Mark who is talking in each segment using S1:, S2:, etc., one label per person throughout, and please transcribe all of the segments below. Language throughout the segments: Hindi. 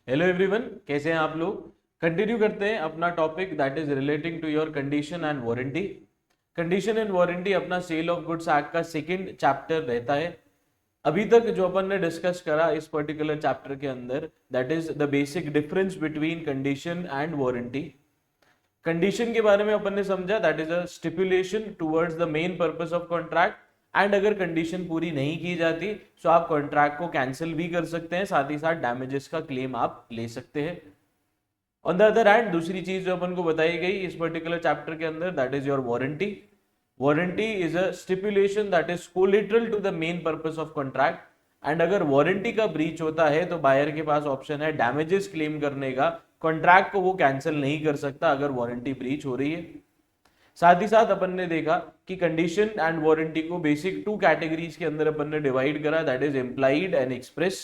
S1: हेलो एवरीवन, कैसे हैं आप लोग। कंटिन्यू करते हैं अपना topic that is relating to your condition and warranty. Condition and warranty अपना सेल ऑफ गुड्स एक्ट का सेकंड चैप्टर रहता है। अभी तक जो अपन ने डिस्कस करा इस पर्टिकुलर चैप्टर के अंदर that is the basic difference between condition and warranty. Condition के बारे में अपन ने समझा that is a stipulation towards the main purpose of contract and अगर कंडीशन पूरी नहीं की जाती तो आप कॉन्ट्रैक्ट को कैंसिल भी कर सकते हैं, साथ ही साथ डैमेजेस का क्लेम आप ले सकते हैं। ऑन द अदर हैंड दूसरी चीज जो अपन को बताई गई इस पर्टिकुलर चैप्टर के अंदर that is your warranty. Warranty is a stipulation that is collateral to the main purpose of contract and अगर वारंटी का ब्रीच होता है तो बायर के पास ऑप्शन है डैमेजेस क्लेम करने का। कॉन्ट्रैक्ट को वो कैंसिल नहीं कर सकता अगर वारंटी ब्रीच हो रही है। साथ ही साथ अपन ने देखा कि कंडीशन एंड वारंटी को बेसिक टू कैटेगरीज के अंदर अपन ने डिवाइड करा that is implied and express.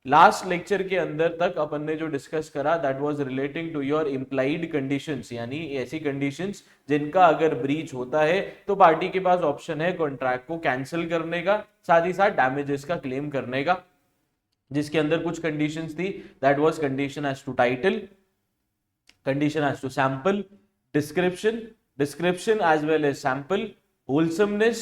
S1: Last lecture के अंदर तक अपन ने जो डिस्कस करा that was relating to your implied conditions, यानी ऐसी कंडीशंस जिनका अगर ब्रीच होता है तो पार्टी के पास ऑप्शन है कॉन्ट्रैक्ट को कैंसिल करने का, साथ ही साथ डैमेजेस का क्लेम करने का। जिसके अंदर कुछ कंडीशंस थी that was condition as to title, condition as to sample, description as well as sample, wholesomeness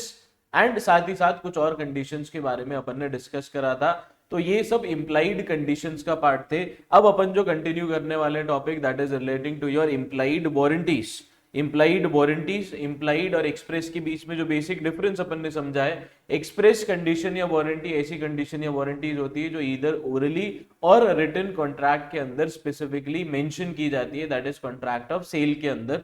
S1: and साथ ही साथ कुछ और कंडीशंस के बारे में अपन ने डिस्कस करा था। तो ये सब इंप्लाइड कंडीशंस का पार्ट थे। अब अपन जो कंटिन्यू करने वाले topic that is relating to your implied warranties. Implied और एक्सप्रेस के बीच में जो बेसिक डिफरेंस अपन ने समझा है, एक्सप्रेस कंडीशन या वारंटी ऐसी कंडीशन या वारंटीज होती है जो इधर ओरली और रिटन कॉन्ट्रैक्ट के अंदर स्पेसिफिकली मेंशन की जाती है, that is contract of sale के अंदर।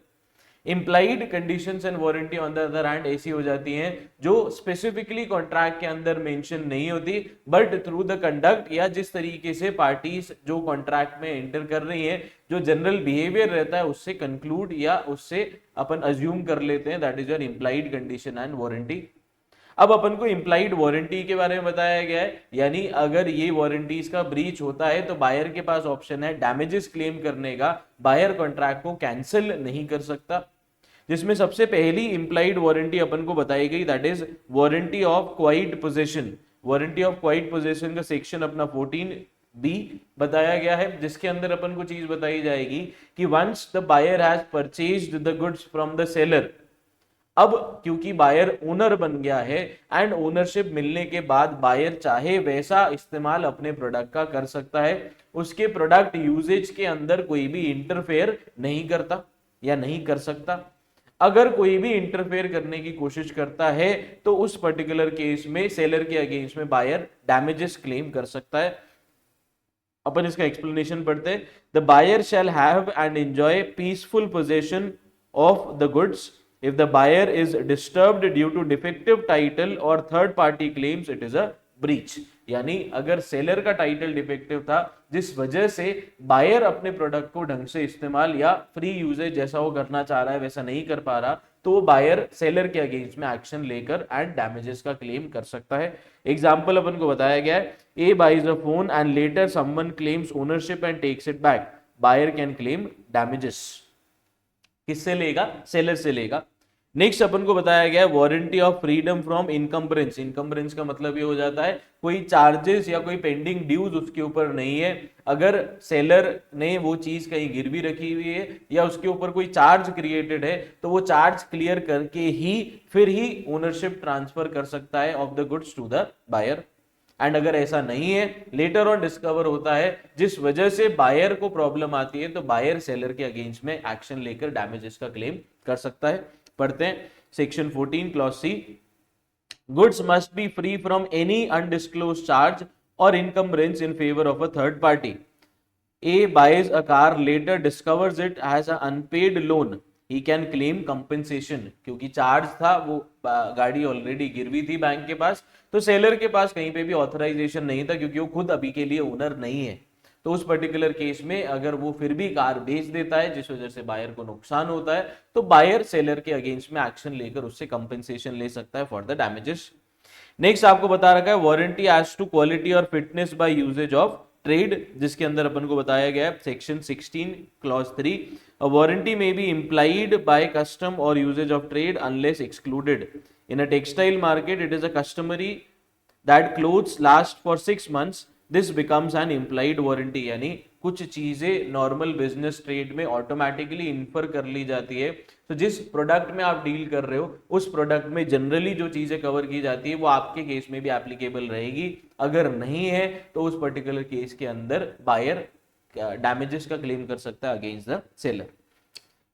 S1: Implied conditions and warranty on the other hand ऐसी हो जाती हैं जो स्पेसिफिकली कॉन्ट्रैक्ट के अंदर मेंशन नहीं होती बट थ्रू द कंडक्ट या जिस तरीके से पार्टीज जो कॉन्ट्रैक्ट में एंटर कर रही हैं, जो जनरल बिहेवियर रहता है उससे कंक्लूड या उससे अपन अज्यूम कर लेते हैं, that is your implied condition and warranty. अब अपन को इंप्लाइड वारंटी के बारे में बताया गया है, यानी अगर ये वारंटीज का ब्रीच होता है तो बायर के पास ऑप्शन है डैमेजेस क्लेम करने का। बायर कॉन्ट्रैक्ट को कैंसिल नहीं कर सकता। जिसमें सबसे पहली इंप्लाइड वारंटी अपन को बताई गई that is warranty of quite possession. Warranty of quite possession का सेक्शन अपना 14B बताया गया है, जिसके अंदर अपन को चीज बताई जाएगी कि once the buyer has purchased the goods from the seller. अब क्योंकि बायर ओनर बन गया है एंड ओनरशिप मिलने के बाद बायर चाहे वैसा इस्तेमाल अपने प्रोडक्ट का कर सकता है, उसके प्रोडक्ट यूजेज के अंदर कोई भी इंटरफेयर नहीं करता या नहीं कर सकता। अगर कोई भी इंटरफेयर करने की कोशिश करता है तो उस पर्टिकुलर केस में सेलर के अगेंस्ट में बायर डैमेजेस क्लेम कर सकता है। अपन इसका एक्सप्लेनेशन पढ़ते हैं। The buyer shall have and enjoy peaceful possession of the goods if the buyer is disturbed due to defective title or third party claims it is a breach। यानी अगर सेलर का टाइटल डिफेक्टिव था जिस वजह से बायर अपने प्रोडक्ट को ढंग से इस्तेमाल या फ्री यूजेज जैसा वो करना चाह रहा है वैसा नहीं कर पा रहा, तो वो बायर सेलर के अगेंस्ट में एक्शन लेकर एंड डैमेजेस का क्लेम कर सकता है। एग्जांपल अपन को बताया गया है, A buys a phone and later someone claims ownership and takes it back, buyer can claim damages. किससे लेगा? सेलर से लेगा। नेक्स्ट अपन को बताया गया warranty of freedom from encumbrance. Encumbrance का मतलब ये हो जाता है कोई चार्जेस या कोई पेंडिंग ड्यूज उसके ऊपर नहीं है। अगर सेलर ने वो चीज कहीं गिरवी रखी हुई है या उसके ऊपर कोई चार्ज क्रिएटेड है तो वो चार्ज क्लियर करके ही फिर ही ओनरशिप ट्रांसफर कर सकता है of the goods to the buyer. And अगर ऐसा नहीं है, लेटर ऑन डिस्कवर होता है जिस वजह से बायर को प्रॉब्लम आती है, तो बायर सेलर के अगेंस्ट में एक्शन लेकर डैमेजेस का क्लेम कर सकता है। पढ़ते हैं section 14 clause C. Goods must be free from any undisclose charge और encumbrance in favour of a third party. A buys a car, later discovers it has a unpaid loan, he can claim compensation. क्योंकि चार्ज था, वो गाड़ी ऑलरेडी गिरवी थी बैंक के पास, तो सेलर के पास कहीं पे भी ऑथराइजेशन नहीं था क्योंकि वो खुद अभी के लिए ओनर नहीं है। तो उस पर्टिकुलर केस में अगर वो फिर भी कार बेच देता है जिस वजह से बायर को नुकसान होता है, तो बायर सेलर के अगेंस्ट में एक्शन लेकर उससे कंपेंसेशन ले सकता है फॉर द डैमेजेस। नेक्स्ट आपको बता रखा है वारंटी एज टू क्वालिटी और fitness by usages of trade, जिसके अंदर अपन को बताया गया है section 16 clause 3, a warranty may be implied by custom और usages of trade unless excluded. In a textile market it is a customary that clothes last for 6 months this becomes an implied warranty, यानी कुछ चीजें नॉर्मल बिजनेस ट्रेड में ऑटोमेटिकली इन्फर कर ली जाती है। तो जिस प्रोडक्ट में आप डील कर रहे हो उस प्रोडक्ट में जनरली जो चीजें कवर की जाती है वो आपके केस में भी एप्लीकेबल रहेगी। अगर नहीं है तो उस पर्टिकुलर केस के अंदर बायर डैमेजेस का क्लेम कर सकता है against the seller.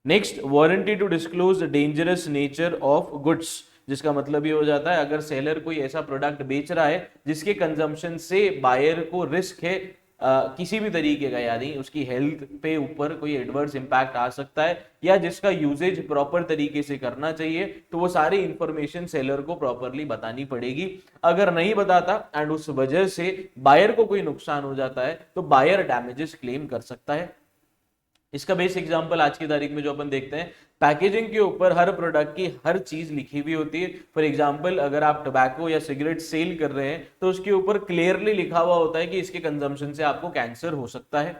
S1: Next, warranty to disclose dangerous nature of goods, जिसका मतलब ये हो जाता है अगर सेलर कोई ऐसा प्रोडक्ट बेच रहा है जिसके कंजम्पशन से बायर को रिस्क है किसी भी तरीके का, यानी उसकी हेल्थ पे ऊपर कोई एडवर्स इंपैक्ट आ सकता है या जिसका यूजेज प्रॉपर तरीके से करना चाहिए, तो वो सारी इंफॉर्मेशन सेलर को प्रॉपरली बतानी पड़ेगी। अगर नहीं बताता एंड उस वजह से बायर को कोई नुकसान हो जाता है तो बायर डैमेजेस क्लेम कर सकता है। इसका बेस्ट एग्जांपल आज की तारीख में जो अपन देखते हैं, पैकेजिंग के ऊपर हर प्रोडक्ट की हर चीज लिखी हुई होती है। फॉर एग्जांपल अगर आप टोबैको या सिगरेट सेल कर रहे हैं तो उसके ऊपर क्लियरली लिखा हुआ होता है कि इसके कंजम्पशन से आपको कैंसर हो सकता है।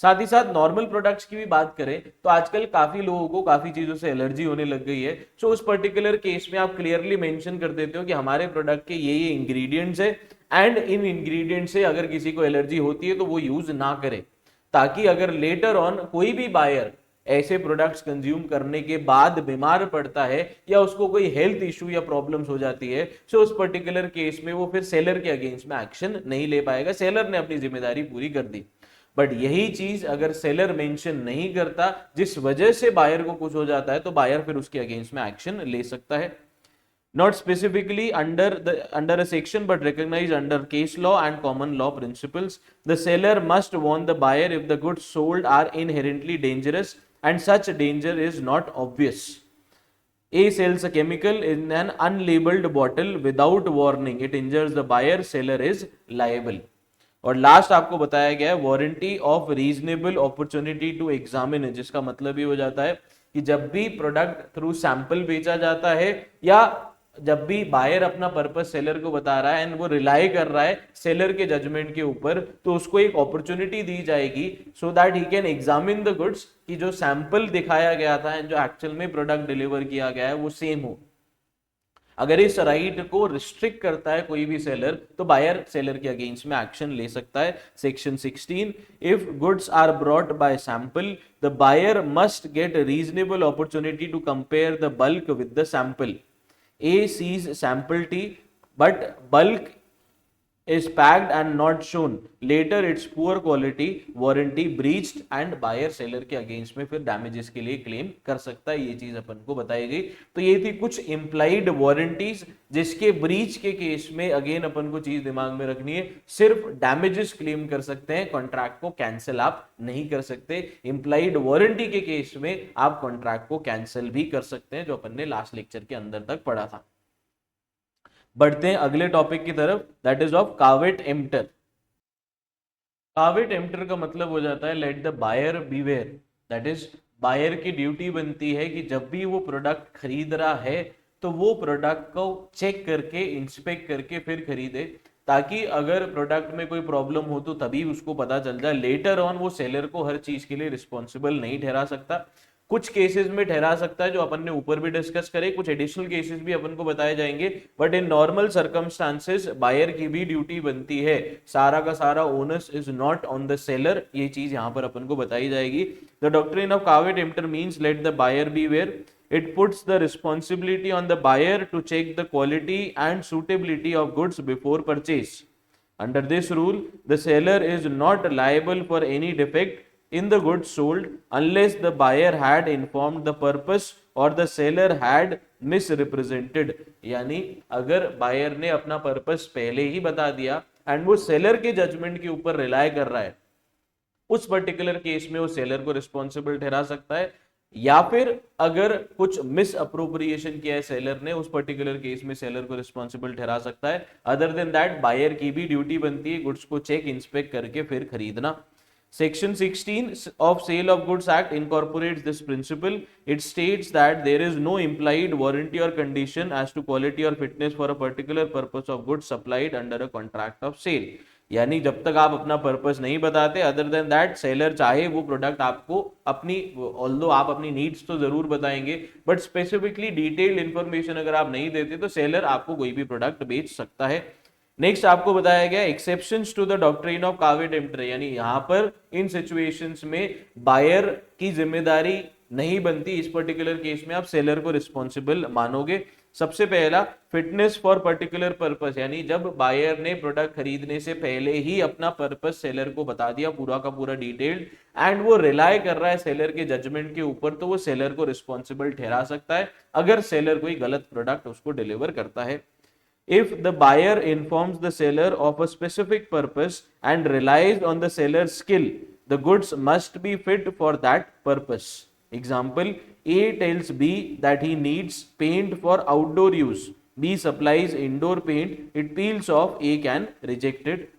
S1: साथ ही साथ नॉर्मल प्रोडक्ट्स की भी बात करें तो आजकल काफी लोगों को काफी चीजों से एलर्जी होने लग गई है। सो उस पर्टिकुलर केस में आप क्लियरली मेंशन कर देते हो कि हमारे प्रोडक्ट के ये इंग्रेडिएंट्स है एंड इन इंग्रेडिएंट्स से अगर किसी को एलर्जी होती है तो वो यूज ना करे, ताकि अगर लेटर ऑन कोई भी बायर ऐसे प्रोडक्ट्स कंज्यूम करने के बाद बीमार पड़ता है या उसको कोई हेल्थ इशू या प्रॉब्लम्स हो जाती है, सो उस पर्टिकुलर केस में वो फिर सेलर के अगेंस्ट में एक्शन नहीं ले पाएगा, सेलर ने अपनी जिम्मेदारी पूरी कर दी। बट यही चीज अगर सेलर मेंशन नहीं करता जिस वजह से बायर को कुछ हो जाता है तो बायर फिर उसके अगेंस्ट में एक्शन ले सकता है। Not specifically under a section but recognized under case law and common law principles, the seller must warn the buyer if the goods sold are inherently dangerous and such danger is not obvious. A sells a chemical in an unlabeled bottle without warning, it injures the buyer, seller is liable. और लास्ट आपको बताया गया है warranty of reasonable opportunity to examine, जिसका मतलब ये हो जाता है कि जब भी प्रोडक्ट थ्रू सैंपल बेचा जाता है या जब भी बायर अपना पर्पस सेलर को बता रहा है एंड वो रिलाई कर रहा है सेलर के जजमेंट के ऊपर, तो उसको एक अपॉर्चुनिटी दी जाएगी so that he can examine the goods कि जो सैंपल दिखाया गया था एंड जो एक्चुअल में प्रोडक्ट डिलीवर किया गया है वो सेम हो। अगर इस राइट को रिस्ट्रिक्ट करता है कोई भी सेलर तो बायर सेलर के अगेंस्ट में एक्शन ले सकता है। Section 16, if goods are brought by sample the buyer must get reasonable opportunity to compare the bulk with the sample. A sees sample T, but bulk is packed and not shown. Later it's poor quality, warranty breached and buyer seller के अगेंस्ट में फिर डैमेजेस के लिए क्लेम कर सकता है। ये चीज अपन को बताई गई। तो ये थी कुछ इम्प्लाइड वारंटीज जिसके ब्रीच के केस में अगेन अपन को चीज दिमाग में रखनी है, सिर्फ डैमेजेस क्लेम कर सकते हैं, कॉन्ट्रैक्ट को कैंसिल आप नहीं कर सकते। इम्प्लाइड वारंटी के केस में आप कॉन्ट्रैक्ट को कैंसिल भी कर सकते हैं, जो अपन ने लास्ट लेक्चर के अंदर तक पढ़ा था। बढ़ते हैं अगले टॉपिक की तरफ, that is of caveat emptor. Caveat emptor का मतलब हो जाता है let the buyer beware, that is buyer की ड्यूटी बनती है कि जब भी वो प्रोडक्ट खरीद रहा है तो वो प्रोडक्ट को चेक करके इंस्पेक्ट करके फिर खरीदे, ताकि अगर प्रोडक्ट में कोई प्रॉब्लम हो तो तभी उसको पता चल जाए। लेटर ऑन वो सेलर को हर चीज के लिए रिस्पॉन्सिबल नहीं ठहरा सकता, कुछ केसेस में ठहरा सकता है जो अपन ने ऊपर भी डिस्कस करे, कुछ एडिशनल केसेस भी अपन को बताए जाएंगे। But in normal circumstances buyer की भी ड्यूटी बनती है, सारा का सारा onus is not on the seller, ये चीज यहाँ पर अपन को बताई जाएगी। The doctrine of caveat emptor means let the buyer beware, it puts the responsibility on the buyer to check the quality and suitability of goods before purchase. Under this rule, the seller is not liable for any defect in the goods sold unless the buyer had informed the purpose or the seller had misrepresented. यानी अगर बायर ने अपना पर्पस पहले ही बता दिया एंड वो सेलर के जजमेंट के ऊपर रिलाय कर रहा है, उस पर्टिकुलर केस में वो सेलर को रिस्पॉन्सिबल ठहरा सकता है। या फिर अगर कुछ मिस अप्रोप्रिएशन किया है सेलर ने, उस पर्टिकुलर केस में सेलर को रिस्पॉन्सिबल ठहरा सकता है। अदर देन दैट बायर की भी ड्यूटी बनती है गुड्स को चेक इंस्पेक्ट करके फिर खरीदना। Section 16 of Sale of Goods Act incorporates this principle. It states that there is no implied warranty or condition as to quality or fitness for a particular purpose of goods supplied under a contract of sale. यानी जब तक आप अपना पर्पस नहीं बताते, अदर देन दैट सेलर चाहे वो प्रोडक्ट आपको अपनी, ऑल्दो आप अपनी नीड्स तो जरूर बताएंगे बट स्पेसिफिकली डिटेल्ड इंफॉर्मेशन अगर आप नहीं देते तो सेलर आपको कोई भी प्रोडक्ट बेच सकता है। नेक्स्ट आपको बताया गया exceptions to the doctrine of caveat emptor, यानी यहां पर इन सिचुएशंस में बायर की जिम्मेदारी नहीं बनती, इस पर्टिकुलर केस में आप सेलर को रिस्पॉन्सिबल मानोगे। सबसे पहला फिटनेस फॉर पर्टिकुलर पर्पस, यानी जब बायर ने प्रोडक्ट खरीदने से पहले ही अपना पर्पस सेलर को बता दिया पूरा का पूरा डिटेल्ड, एंड वो रिलाय कर रहा है सेलर के जजमेंट के ऊपर, तो वो सेलर को रिस्पॉन्सिबल ठहरा सकता है अगर सेलर कोई गलत प्रोडक्ट उसको डिलीवर करता है। If the buyer informs the seller of a specific purpose and relies on the seller's skill, the goods must be fit for that purpose. Example, A tells B that he needs paint for outdoor use. B supplies indoor paint. It peels off. A can reject it.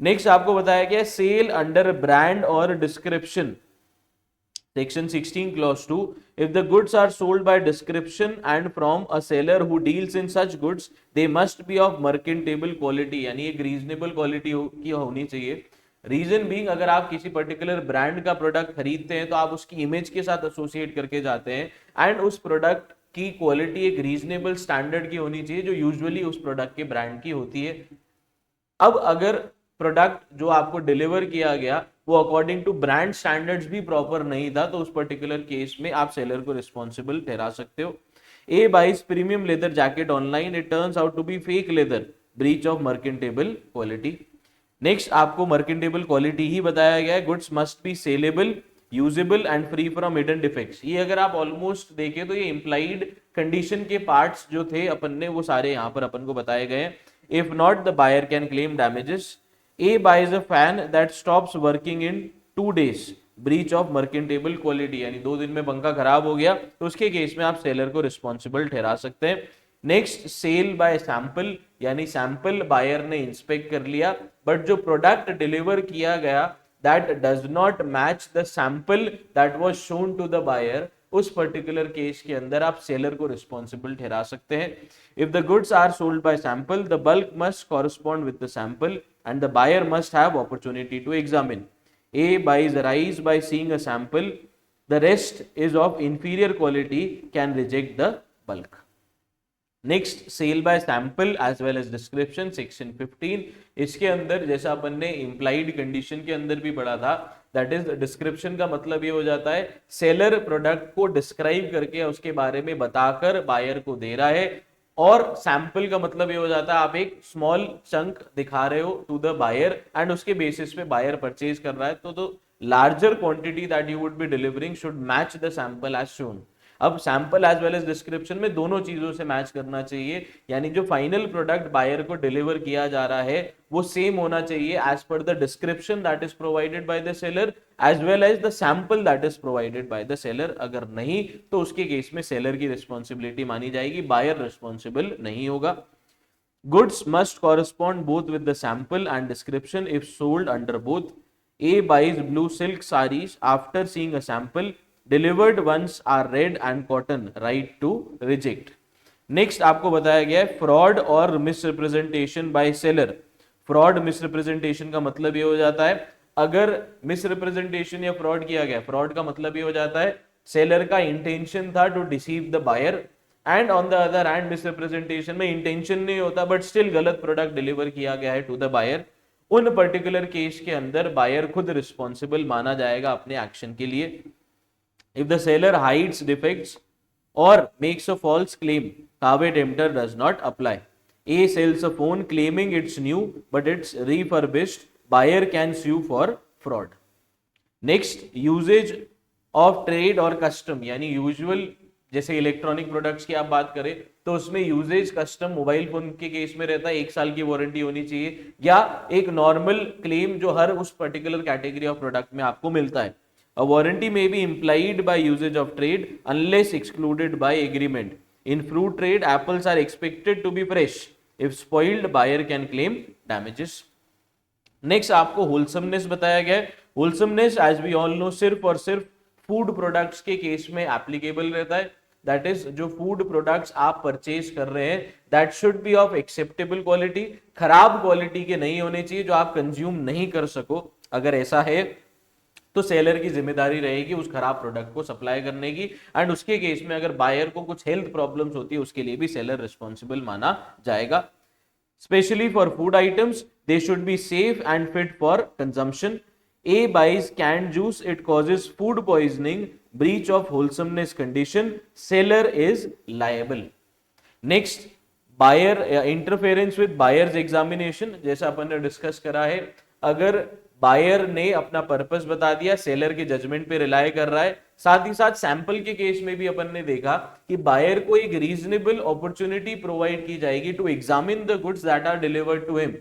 S1: Next आपको बताया गया sale under brand or description. Section 16 clause 2, if the goods are sold by description and from a seller who deals in such goods, they must be of merchantable quality, यानी एक रीजनेबल क्वालिटी की होनी चाहिए। रीजन बीइंग, अगर आप किसी पर्टिकुलर ब्रांड का प्रोडक्ट खरीदते हैं तो आप उसकी इमेज के साथ एसोसिएट करके जाते हैं, एंड उस प्रोडक्ट की क्वालिटी एक रीजनेबल स्टैंडर्ड की होनी चाहिए जो यूजुअली उस प्रोडक्ट के ब्रांड की होती है। अब अगर प्रोडक्ट जो आपको डिलीवर किया गया वो अकॉर्डिंग टू ब्रांड स्टैंडर्ड्स भी प्रॉपर नहीं था, तो उस पर्टिकुलर केस में आप सेलर को रिस्पॉन्सिबल ठहरा सकते हो। A buys premium leather jacket online, it turns out to be fake leather, breach of merchantable quality. Next आपको मर्केंटेबल क्वालिटी ही बताया गया है, goods must be saleable, usable and free from hidden defects. ये अगर आप ऑलमोस्ट देखें तो ये इंप्लाइड कंडीशन के पार्ट्स जो थे अपन ने वो सारे यहाँ पर अपन को बताए गए हैं। If not the buyer can claim damages. A buys a fan that stops working in 2 days, breach of merchantable quality, यानी 2 दिन में पंखा खराब हो गया तो उसके केस में आप सेलर को रिस्पॉन्सिबल ठहरा सकते हैं। नेक्स्ट सेल बाय सैंपल, यानी सैंपल बायर ने इंस्पेक्ट कर लिया बट जो प्रोडक्ट डिलीवर किया गया that does not match the sample that was shown to the buyer, उस पर्टिकुलर केस के अंदर आप सेलर को रिस्पॉन्सिबल ठहरा सकते हैं। If the goods are sold by sample, the bulk must correspond with the sample and the buyer must have opportunity to examine. A buys rice by seeing a sample, the rest is of inferior quality, can reject the bulk. Next, sale by sample as well as description, section 15, इसके अंदर जैसा अपन ने implied condition के अंदर भी पढ़ा था, that is description का मतलब ये हो जाता है सेलर प्रोडक्ट को डिस्क्राइब करके उसके बारे में बताकर बायर को दे रहा है, और सैंपल का मतलब ये हो जाता है आप एक स्मॉल चंक दिखा रहे हो टू द बायर एंड उसके बेसिस पे बायर परचेज कर रहा है, तो larger quantity that you would be delivering should match the sample as shown. अब sample as well as description में दोनों चीजों से मैच करना चाहिए, यानी जो फाइनल प्रोडक्ट बायर को डिलीवर किया जा रहा है वो सेम होना चाहिए as per the description that is provided by the seller as well as the sample that is provided by the seller. अगर नहीं तो उसके केस में सेलर की रिस्पॉन्सिबिलिटी मानी जाएगी, बायर रिस्पॉन्सिबल नहीं होगा। Goods must correspond both with the sample and description if sold under both. A buys blue silk sarees after seeing a sample. Delivered ones are red and cotton. Right to reject. Next आपको बताया गया है fraud और misrepresentation by seller. Fraud misrepresentation का मतलब ये हो जाता है अगर misrepresentation या fraud किया गया, fraud का मतलब ये हो जाता है seller का intention था to deceive the buyer, and on the other hand misrepresentation में intention नहीं होता but still गलत product deliver किया गया है to the buyer। उन पर्टिकुलर केस के अंदर बायर खुद रिस्पॉन्सिबल माना जाएगा अपने एक्शन के लिए। If the seller hides defects और makes a false claim, caveat emptor does not apply. A sells a phone claiming it's new but it's refurbished, buyer can sue for fraud. Next, usages of trade और कस्टम, यानी यूजुअल जैसे इलेक्ट्रॉनिक प्रोडक्ट्स की आप बात करें तो उसमें यूजेज कस्टम मोबाइल फोन के केस में रहता है 1 साल की वारंटी होनी चाहिए, या एक नॉर्मल क्लेम जो हर उस पर्टिकुलर कैटेगरी ऑफ प्रोडक्ट में आपको मिलता है। A warranty may be implied by usages of trade unless excluded by agreement. In fruit trade apples are expected to be fresh, if spoiled buyer can claim damages. Next आपको होलसमनेस बताया गया है। Wholesomeness as we all know सिर्फ और सिर्फ फूड प्रोडक्ट्स के केस में एप्लीकेबल रहता है, दैट इज जो फूड प्रोडक्ट्स आप परचेज कर रहे हैं that should be of acceptable quality, खराब क्वालिटी के नहीं होने चाहिए जो आप कंज्यूम नहीं कर सको। अगर ऐसा है तो सेलर की जिम्मेदारी रहेगी उस खराब प्रोडक्ट को सप्लाई करने की, एंड उसके केस में अगर बायर को कुछ हेल्थ प्रॉब्लम्स होती है उसके लिए भी सेलर रिस्पॉन्सिबल माना जाएगा। Especially for food items, they should be safe and fit for consumption. A buys canned juice, it causes food poisoning, breach of wholesomeness condition, seller is liable. Next, buyer interference with buyer's examination, जैसा अपन ने डिस्कस करा है, अगर बायर ने अपना पर्पस बता दिया, सेलर के जजमेंट पे रिलाय कर रहा है, साथ ही साथ सैंपल के केस में भी अपन ने देखा कि बायर को एक रीजनेबल अपॉर्चुनिटी प्रोवाइड की जाएगी to examine the goods that are delivered to him,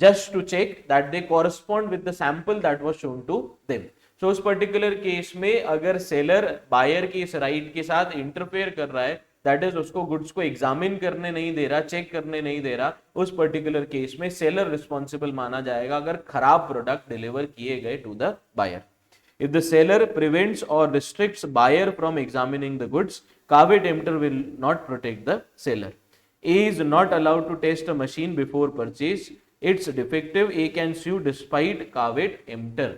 S1: just to check that they correspond with the sample that was shown to them. So उस पर्टिकुलर केस में अगर सेलर बायर की इस राइट के साथ इंटरफेयर कर रहा है, दैट इज उसको गुड्स को एग्जामिन करने नहीं दे रहा, चेक करने नहीं दे रहा, उस पर्टिकुलर केस में सेलर रिस्पॉन्सिबल माना जाएगा अगर खराब प्रोडक्ट डिलीवर किए गए to the buyer. If the seller prevents or restricts buyer from examining the goods, caveat emptor will not protect the seller. A is not allowed to test a machine before purchase. It's defective. A can sue despite caveat emptor.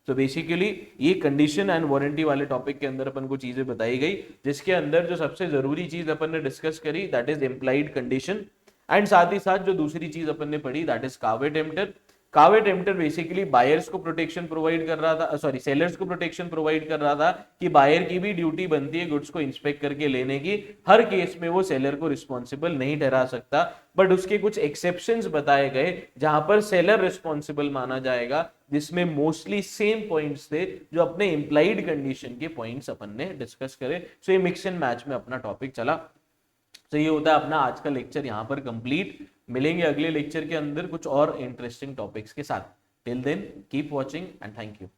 S1: So basically ये कंडीशन एंड वारंटी वाले टॉपिक के अंदर अपन को चीजें बताई गई, जिसके अंदर जो सबसे जरूरी चीज अपन ने डिस्कस करी that is implied condition, and साथ ही साथ जो दूसरी चीज अपन ने पढ़ी that is caveat emptor. Caveat emptor basically buyers को प्रोटेक्शन प्रोवाइड कर रहा था, सॉरी सेलर्स को प्रोटेक्शन प्रोवाइड कर रहा था कि बायर की भी ड्यूटी बनती है गुड्स को इंस्पेक्ट करके लेने की, हर केस में वो सेलर को रिस्पॉन्सिबल नहीं ठहरा सकता, बट उसके कुछ एक्सेप्शंस बताए गए जहां पर सेलर रिस्पॉन्सिबल माना जाएगा, जिसमें मोस्टली सेम पॉइंट्स थे जो अपने इंप्लाइड कंडीशन के पॉइंट्स अपन ने डिस्कस करे. सो ये मिक्स एंड मैच में अपना टॉपिक चला. तो ये होता है अपना आज का लेक्चर यहाँ पर कंप्लीट. मिलेंगे अगले लेक्चर के अंदर कुछ और इंटरेस्टिंग टॉपिक्स के साथ. Till then keep watching and thank you.